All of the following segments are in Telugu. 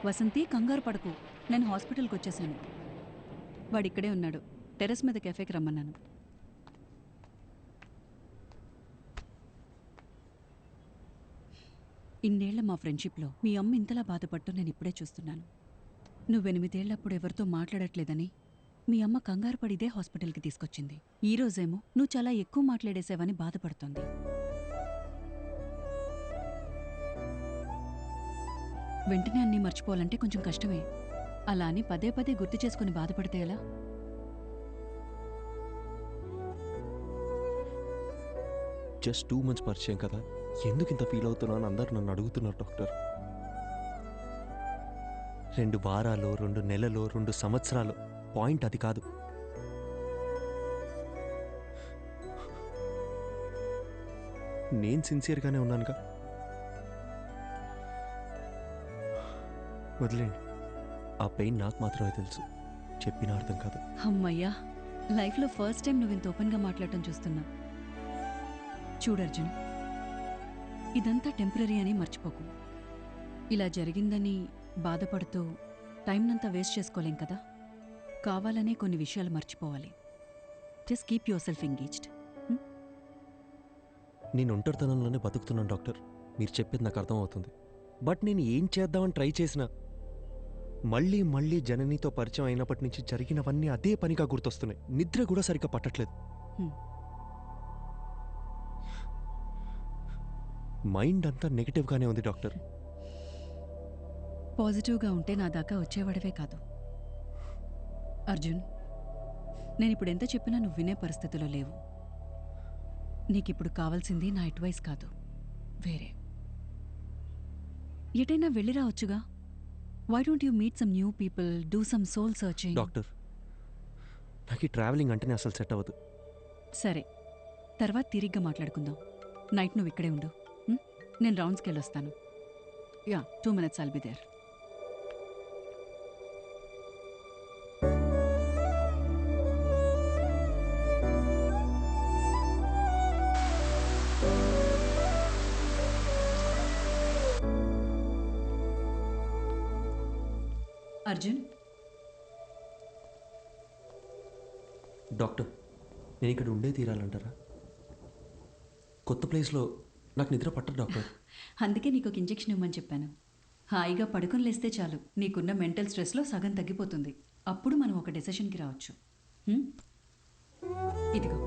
వసంతి, కంగారు పడకు. నేను హాస్పిటల్కి వచ్చేసాను. వాడిక్కడే ఉన్నాడు. టెర్రస్ మీద కెఫేకి రమ్మన్నాను. ఇన్నేళ్ల మా ఫ్రెండ్షిప్లో మీ అమ్మ ఇంతలా బాధపడటం నేను ఇప్పుడే చూస్తున్నాను. నువ్వు 8 ఏళ్లప్పుడు ఎవరితో మాట్లాడట్లేదని మీ అమ్మ కంగారు పడిదే హాస్పిటల్కి తీసుకొచ్చింది. ఈ రోజేమో నువ్వు చాలా ఎక్కువ మాట్లాడేసావని బాధపడుతోంది. వెంటనే అన్నీ మర్చిపోవాలంటే కొంచెం కష్టమే. అలా అని పదే పదే గుర్తు చేసుకుని బాధపడితే ఎలా? జస్ట్ 2 months పరిచయం కదా, ఎందుకు ఇంత ఫీల్ అవుతున్నా అని అందరు నన్ను అడుగుతున్నారు డాక్టర్. 2 వారాలు, 2 నెలలు, 2 సంవత్సరాలు, పాయింట్ అది కాదు. నేను సిన్సియర్గానే ఉన్నానుగా. వదిలేండి, ఆ పెయిన్ నాకు మాత్రమే తెలుసు, చెప్పిన అర్థం కాదు. అమ్మయ్యా, లైఫ్లో ఫస్ట్ టైం నువ్వు ఇంత ఓపెన్గా మాట్లాడటం చూస్తున్నా. చూడు అర్జున్, ఇదంతా టెంపరీ అని మర్చిపోకు. ఇలా జరిగిందని బాధపడుతూ టైంనంతా వేస్ట్ చేసుకోలేం కదా. కావాలనే కొన్ని విషయాలు మర్చిపోవాలి. Just keep your self engaged. నేను ఒంటరితనంలోనే బతుకుతున్నాను డాక్టర్, మీరు చెప్పేది నాకు అర్థమవుతుంది. బట్ నేను ఏం చేద్దామని ట్రై చేసినా మళ్ళీ మళ్ళీ జననితో పరిచయం అయినప్పటి నుంచి జరిగినవన్నీ అదే పనిగా గుర్తొస్తున్నాయి. నిద్ర కూడా సరిగ్గా పట్టట్లేదు. మైండ్ అంతా నెగిటివ్గానే ఉంది డాక్టర్. పాజిటివ్గా ఉంటే నా దాకా వచ్చేవాడవే కాదు. అర్జున్, నేనిప్పుడు ఎంత చెప్పినా నువ్వు వినే పరిస్థితిలో లేవు. నీకిప్పుడు కావాల్సింది నా అడ్వైస్ కాదు, వేరే. ఎటైనా వెళ్ళి రావచ్చుగా. Why don't you meet some new people, do some soul searching? Doctor, నాకు ఈ ట్రావెలింగ్ అంటేనే అసలు సెట్ అవ్వదు. సరే, తర్వాత తిరిగ్గా మాట్లాడుకుందాం. నైట్ నువ్వు ఇక్కడే ఉండు. నేను రౌండ్స్కి వెళ్ళొస్తాను. Yeah, 2 minutes I'll be there. Arjun, doctor, నేను ఇక్కడ ఉండే తీరాలంటారా? కొత్త ప్లేస్లో నాకు నిద్ర పట్టదు డాక్టర్. అందుకే నీకు ఒక ఇంజెక్షన్ ఇవ్వమని చెప్పాను. హాయిగా పడుకొని లేస్తే చాలు, నీకున్న మెంటల్ స్ట్రెస్లో సగం తగ్గిపోతుంది. అప్పుడు మనం ఒక డెసిషన్కి రావచ్చు. ఇదిగో.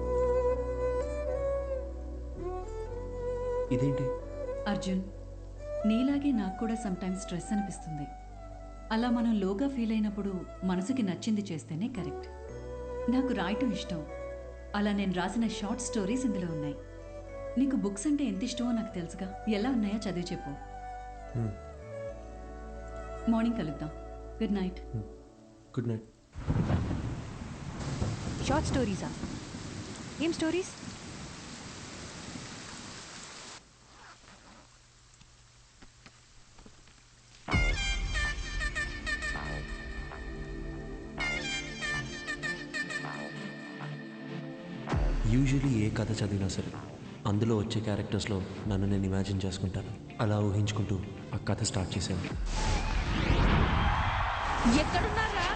ఇదేంటి? అర్జున్, నీలాగే నాకు కూడా సమ్టైమ్స్ స్ట్రెస్ అనిపిస్తుంది. అలా మనం లోగా ఫీల్ అయినప్పుడు మనసుకి నచ్చింది చేస్తేనే కరెక్ట్. నాకు రాయటం ఇష్టం. అలా నేను రాసిన షార్ట్ స్టోరీస్ ఇందులో ఉన్నాయి. నీకు బుక్స్ అంటే ఎంత ఇష్టమో నాకు తెలుసుగా. ఎలా ఉన్నాయో చదివి చెప్పు. మార్నింగ్ కలుద్దాం. Good night. Good night. Short స్టోరీసా? ఏం స్టోరీస్? యూజువలీ ఏ కథ చదివినా సరే అందులో వచ్చే క్యారెక్టర్స్లో నన్ను నేను ఇమాజిన్ చేసుకుంటాను. అలా ఊహించుకుంటూ ఆ కథ స్టార్ట్ చేశాను. ఎక్కడున్నారా?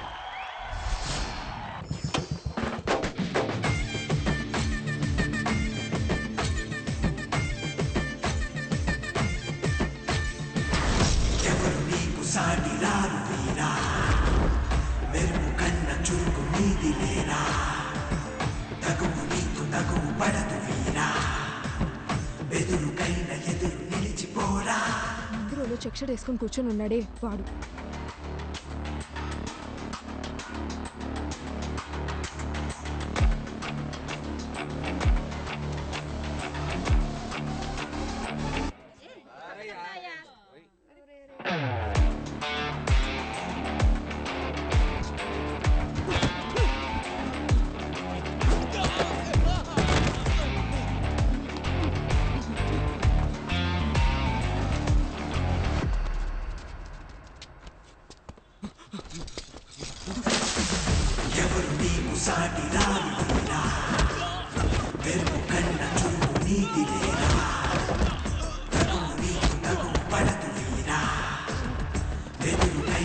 ఎవరు నీకు సాటి రారు వీరా, మెరుపు కన్న చురుకు నీది లేరా, తగువు నీకు తగువు పడదు వీరా, బెదురుకైన ఎదురు నిలిచిపోరా. మందిరంలో చెక్ షర్ట్ వేసుకొని కూర్చొని ఉన్నాడే వాడు. ఎవరు నీకు సాటి రారు వీరా, మెరుపు కన్న చురుకు నీది లేరా, తగువు నీకు తగువు పడదు వీరా, బెదురుకైన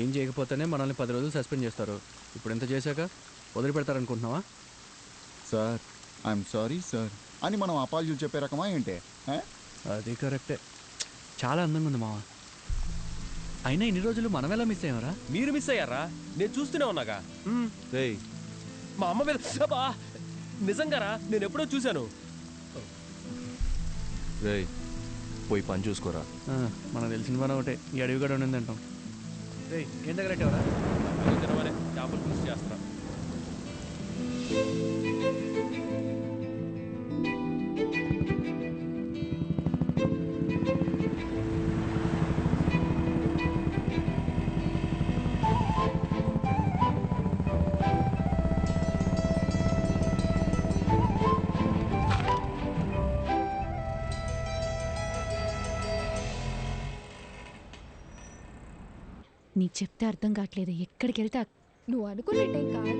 ఏం చేయకపోతేనే మనల్ని 10 రోజులు సస్పెండ్ చేస్తారు. ఇప్పుడు ఎంత చేశాక వదిలిపెడతారనుకుంటున్నావా? సార్ ఐఎమ్ సారీ సార్ అని మనం అపాలజీలు చెప్పే రకమా ఏంటే? అది కరెక్టే. చాలా అందంగా ఉంది మావా. అయినా ఇన్ని రోజులు మనం ఎలా మిస్ అయ్యామరా? మీరు మిస్ అయ్యారా? నేను చూస్తూనే ఉన్నాగా. రేయ్ మా అమ్మ మీద అబ్బా! నిజంగారా నేను ఎప్పుడో చూశాను. రేయ్ పోయి పని చూసుకోరా. మనకు తెలిసిన పని ఒకటే, ఈ అడవి కూడా ఉండింది అంటాం. రే ఏం దగ్గర పెట్టావరా? తినమనే చేపలు పులుసు చేస్తా. నీకు చెప్తే అర్థం కావట్లేదు. ఎక్కడికి వెళ్తే నువ్వు అనుకున్నట్టేం కాదు.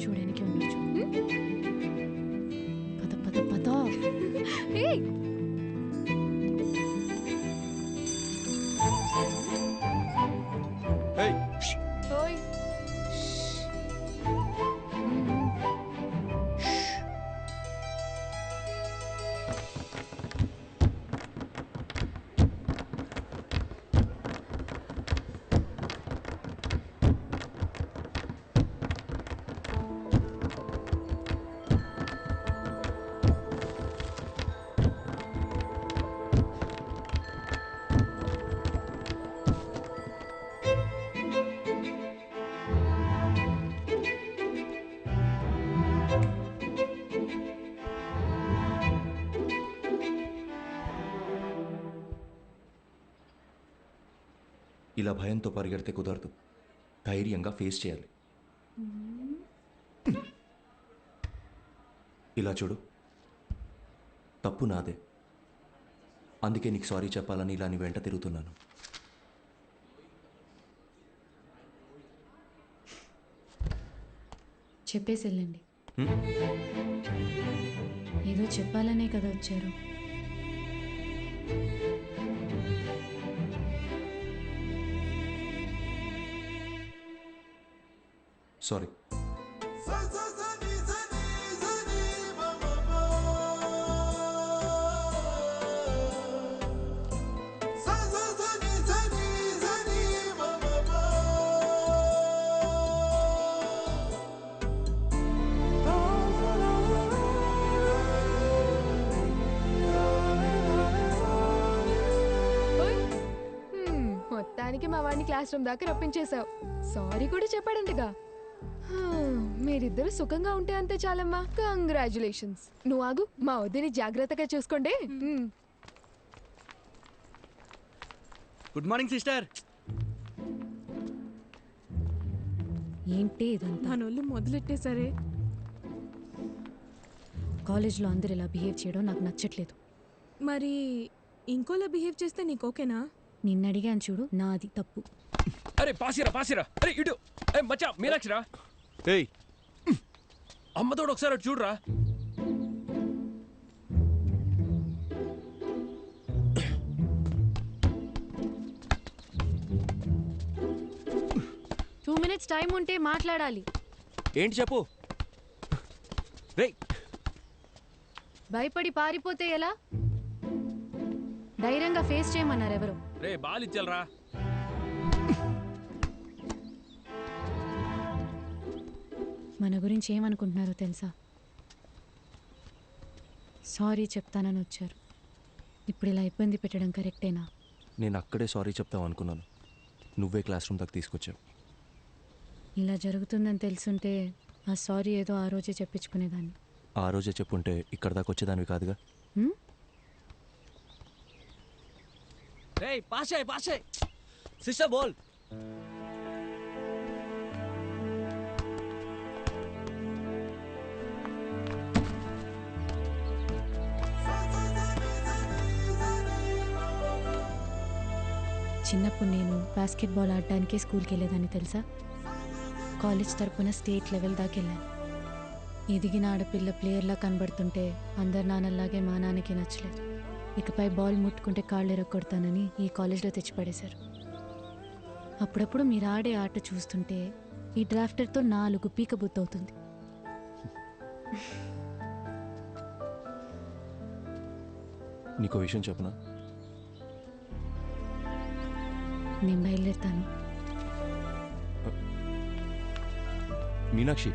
చూడడానికి ఉండొచ్చు. పద పద పద. ఇలా భయంతో పరిగెడితే కుదరదు. ధైర్యంగా ఫేస్ చేయాలి. ఇలా చూడు, తప్పు నాదే. అందుకే నీకు సారీ చెప్పాలని ఇలా నీ వెంట తిరుగుతున్నాను. చెప్పేసి వెళ్ళండి. ఏదో చెప్పాలనే కదా వచ్చారు. సారీ. మొత్తానికి మా వాడిని క్లాస్ రూమ్ దాకా రప్పించేశావు. సారీ కూడా చెప్పాడంటగా. మీరిద్దరు సుఖంగా ఉంటే అంతే చాలమ్మా. కంగ్రాచులేషన్స్. నువ్వు ఆగు, మా వద్దని జాగ్రత్తగా చూసుకోండి. Good morning sister. ఏంటి ఇదంతా? మనోళ్ళు మొదలెట్టేసరే. కాలేజ్లో అందరు ఇలా బిహేవ్ చేయడం నాకు నచ్చట్లేదు. మరి ఇంకోలా బిహేవ్ చేస్తే నీకు ఓకేనా? నిన్ను అడిగాను చూడు, నాది తప్పు. అరే పాసిరా పాసిరా. అరే ఇటు. మచ్చా మీనాక్షిరా. ఏయ్ అమ్మతోడు ఒకసారి అటు చూడరా. టూ మినిట్స్ టైం ఉంటే మాట్లాడాలి. ఏంటి చెప్పు. రేయ్ భయపడి పారిపోతే ఎలా? ధైర్యంగా ఫేస్ చేయమన్నారు ఎవరు? రే బాలిచ్చలరా. మన గురించి ఏమనుకుంటున్నారో తెలుసా? సారీ చెప్తానని వచ్చారు. ఇప్పుడు ఇలా ఇబ్బంది పెట్టడం కరెక్టేనా? నేను అక్కడే సారీ చెప్తావు అనుకున్నాను. నువ్వే క్లాస్ రూమ్ దాకా తీసుకొచ్చావు. ఇలా జరుగుతుందని తెలుసుంటే ఆ సారీ ఏదో ఆ రోజే చెప్పించుకునేదాన్ని. ఆ రోజే చెప్పుంటే ఇక్కడ దాకా వచ్చేదానివి కాదుగా. రేయ్ పాషాయ్ పాషాయ్. సిస్టర్ బోల్. చిన్నప్పుడు నేను బాస్కెట్బాల్ ఆడడానికి స్కూల్కి వెళ్ళేదాన్ని తెలుసా? కాలేజ్ తరపున స్టేట్ లెవెల్ దాకా వెళ్ళాను. ఎదిగిన ఆడపిల్ల ప్లేయర్లా కనబడుతుంటే అందరు నాన్నలాగే మా నాన్నకి నచ్చలేదు. ఇకపై బాల్ ముట్టుకుంటే కాళ్ళు ఎరగొడతానని ఈ కాలేజ్లో తెచ్చిపడేశారు. అప్పుడప్పుడు మీరు ఆడే ఆట చూస్తుంటే ఈ డ్రాఫ్టర్తో 4 పీక బుద్ధవుతుంది. నీకో విషయం చెప్పనా? నేను బయలుదేరుతాను. మీనాక్షి,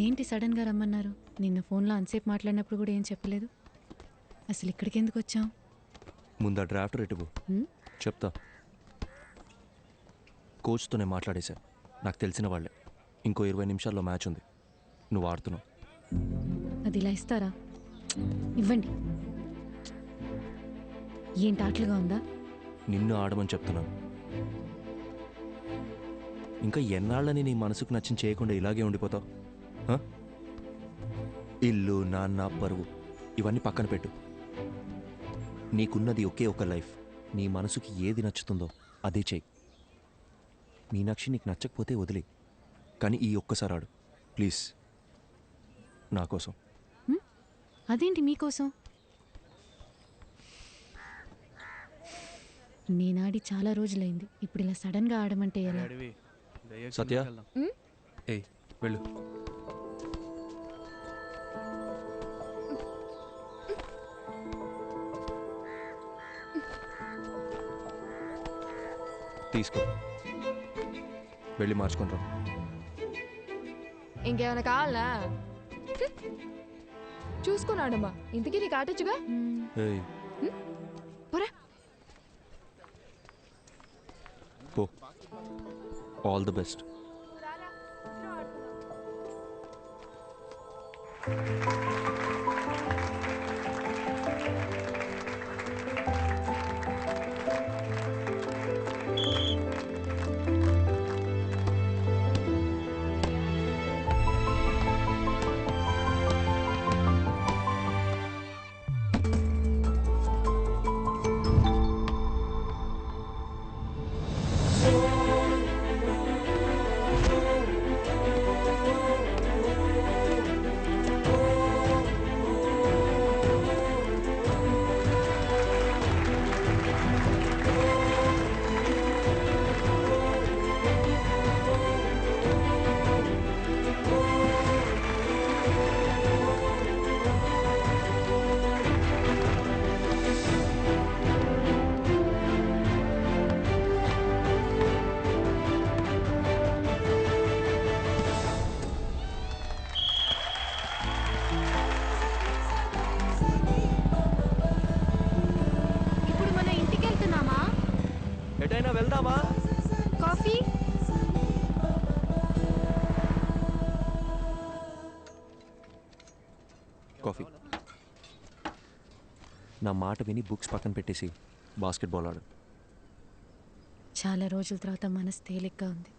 ఏంటి సడన్గా రమ్మన్నారు? నిన్న ఫోన్లో అంతసేపు మాట్లాడినప్పుడు కూడా ఏం చెప్పలేదు. అసలు ఇక్కడికి ఎందుకు వచ్చాం? ముందు ఆ డ్రాఫ్టర్ ఎటువు చెప్తా. కోచ్తో నేను మాట్లాడేశా. నాకు తెలిసిన వాళ్ళే. ఇంకో 20 నిమిషాల్లో మ్యాచ్ ఉంది. నువ్వు ఆడుతున్నావు. అది ఇలా ఇస్తారా? ఇవ్వండి. ఏంటి ఆటలుగా ఉందా? నిన్ను ఆడమని చెప్తున్నాను. ఇంకా ఎన్నాళ్ళని నీ మనసుకు నచ్చిన చేయకుండా ఇలాగే ఉండిపోతావు? ఇల్లు, నాన్న, పరువు ఇవన్నీ పక్కన పెట్టు. నీకున్నది ఒకే ఒక లైఫ్. నీ మనసుకి ఏది నచ్చుతుందో అదే చెయ్యి. మీనాక్షి, నీకు నచ్చకపోతే వదిలే, కానీ ఈ ఒక్కసారి ఆడు ప్లీజ్, నా కోసం. అదేంటి మీకోసం? నేనాడి చాలా రోజులైంది. ఇప్పుడు ఇలా సడన్గా ఆడమంటే ఎలా? సత్య, ఏయ్ వెళ్ళు. తీసుకో, వెళ్ళి మార్చుకుంటా. ఇంకేమైనా కావాలా? చూసుకున్నాడమ్మా. ఇంతకీ నీకు ఆటొచ్చుగా? ఏయ్ పోరా. పో. All the best. వెళ్దామా? కాఫీ? కాఫీ. నా మాట విని బుక్స్ పక్కన పెట్టేసి బాస్కెట్బాల్ ఆడు. చాలా రోజుల తర్వాత మనసు తేలిగ్గా ఉంది.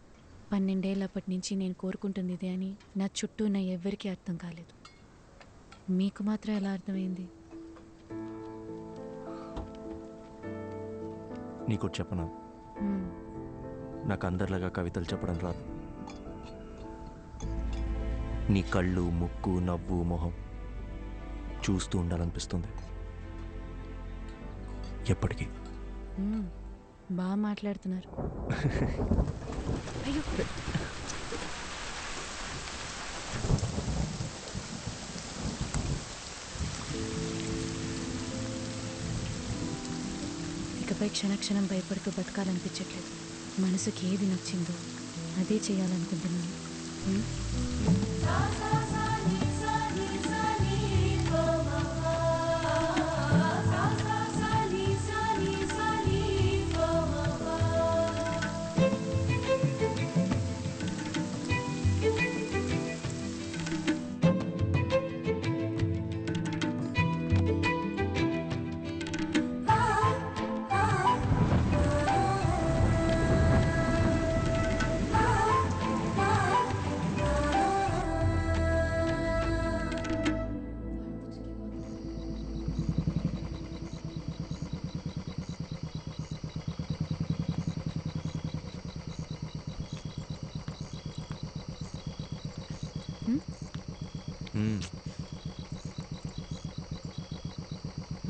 12 ఏళ్ళప్పటి నుంచి నేను కోరుకుంటుంది ఇదే అని నా చుట్టూ ఉన్న ఎవ్వరికీ అర్థం కాలేదు. మీకు మాత్రం ఎలా అర్థమైంది? నీకు చెప్పనా? నాకు అందరిలాగా కవితలు చెప్పడం రాదు. నీ కళ్ళు, ముక్కు, నవ్వు, మొహం చూస్తూ ఉండాలనిపిస్తుంది ఎప్పటికీ. బాగా మాట్లాడుతున్నారు. అయ్యో, ఇకపై క్షణక్షణం భయపడుతూ బతకాలనిపించట్లేదు. మనసుకి ఏది నచ్చిందో అదే చేయాలనుకుంటున్నాను.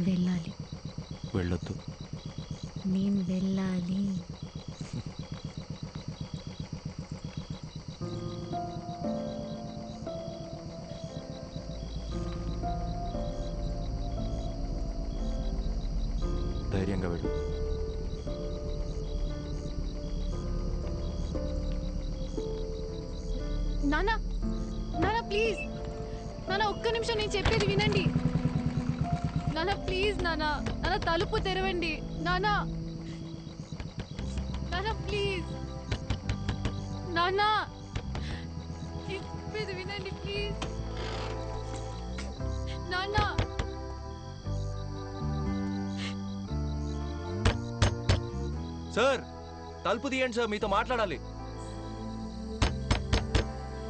వెళ్ళాలి. వెళ్ళొద్దు. నేను వెళ్ళాలి. ధైర్యంగా వెళ్ళు. నానా, నానా ప్లీజ్, నానా ఒక్క నిమిషం నేను చెప్పేది వినండి. నానా ప్లీజ్, నానా, నానా తలుపు తెరవండి. నానా, నానా ప్లీజ్, నానా నేను చెప్పేది వినండి ప్లీజ్. నానా, సార్ తలుపు తీయండి సార్, మీతో మాట్లాడాలి.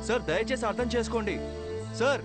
సార్ దయచేసి అర్థం చేసుకోండి. సార్